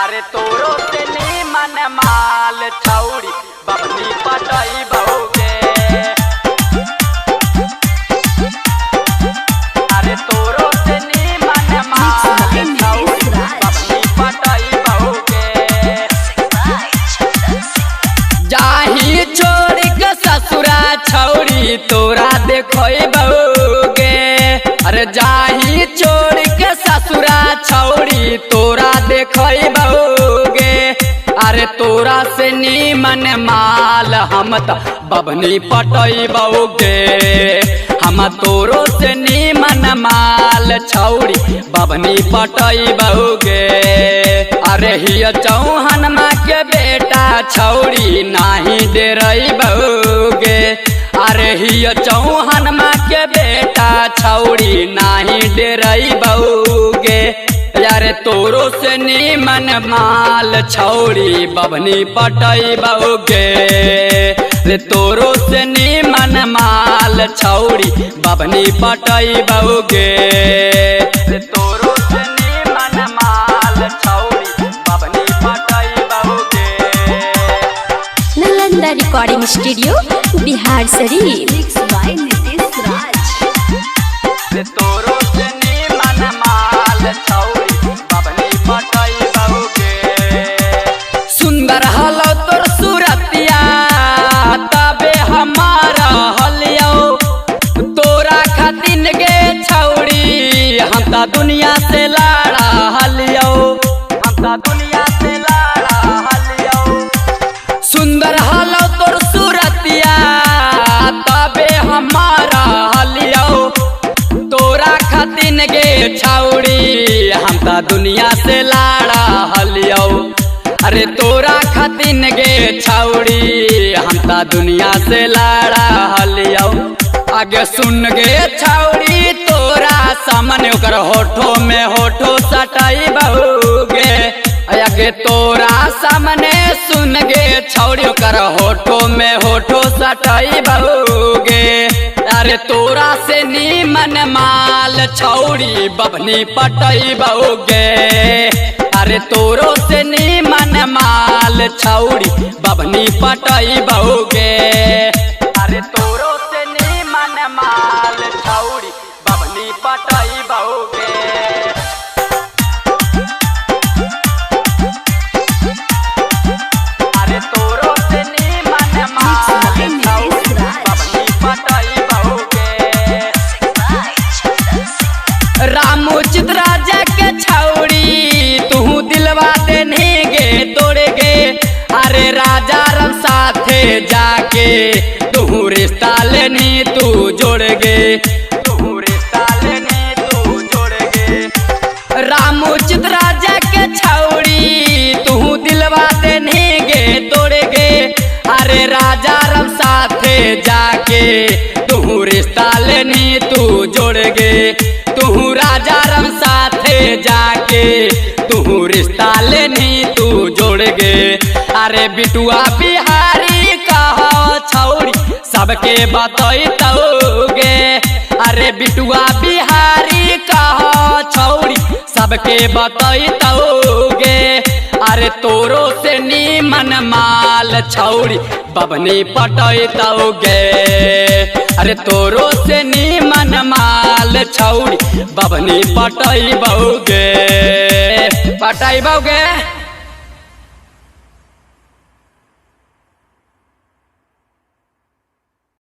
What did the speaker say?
अरे तोरो से नीमन माल छौड़ी बबनी पटई बहुगे। अरे तोरो से नीमन माल छौड़ी बबनी पटई बहुगे। जाही छोड़ के ससुरा छौड़ी तोरा देखई बहुगे। अरे जाही छोड़ के ससुरा छौड़ी तोरा देखई बहुगे। अरे तोरा से नीमन माल हम त बबनी पटई बहुगे। हम तोरो से नीमन माल छौड़ी बबनी पटई बहुगे। अरे हिय चौहान माँ के बेटा छौड़ी नाही डेरई बहुगे। अरे हिय चौहान माँ के बेटा छौड़ी नाही डेरई बहुगे। यारे तोरो से नीमन माल छौड़ी बबनी पटई बहुगे। रे तोरो से नीमन माल छौड़ी बबनी पटई बहुगे। रे तोरो से नीमन माल छौड़ी बबनी पटई बहुगे। Nalanda recording studio Bihar Sharif. Mix by Nitish राज। रे तोरो से नीमन माल छौड़ी बबनी पटई बहुगे। सुंदर हलो तोर सूरतिया तबे हमारा हलियो। तोरा खातिन गे छौड़ी हम ता दुनिया से लाड़ा हलियो। हम ता दुनिया से लाड़ा हलियो। सुंदर हलो तोर सूरतिया तबे हमारा हलियो। तोरा खातिन गे छौड़ी हम ता दुनिया से लाड़ा हलियो। अरे तोरा खातिन गे छौड़ी हम ता दुनिया से लाड़ा हलियो। आगे सुन गे छौड़ी तोरा सामने ओकर होठो में होठो सटाई बहुगे। आगे तोरा सामने सुन गे छौड़ी ओकर होठो में होठो सटाई बहुगे। अरे तोरा से नीमन माल छौड़ी बबनी पटई बहुगे। अरे तोरो से नीमन माल छौड़ी बबनी पटई बहुगे। अरे तोरो से नीमन माल छौड़ी बबनी पटई बहुगे। अरे तोरो से नीमन माल छौड़ी बबनी पटई बहुगे। रामू चितराजा के छौड़ी तू दिलवा देने गे तोड़े गे। अरे राजा रम साथे जाके तू रिश्ता लेनी तू जोड़ गे। तू रिश्ता लेनी तू जोड़ गे। रामू चितराजा के छौड़ी तू दिलवा देने गे तोड़े गे। अरे राजा रम साथे जाके तू रिश्ता लेनी तू जोड़ गे। तू राजा रम साथे जाके तू रिश्ता लेनी तू जोड़ गे। अरे बिटुआ बिहारी कहो छौड़ी सबके बतई तोगे। अरे बिटुआ बिहारी कहो छौड़ी सबके बतई तोगे। अरे तोरो से नीमन माल छौड़ी बबनी पटई तोगे। अरे तोरो से नीमन माल छौड़ी बबनी पटई बहुगे। पटई बहुगे।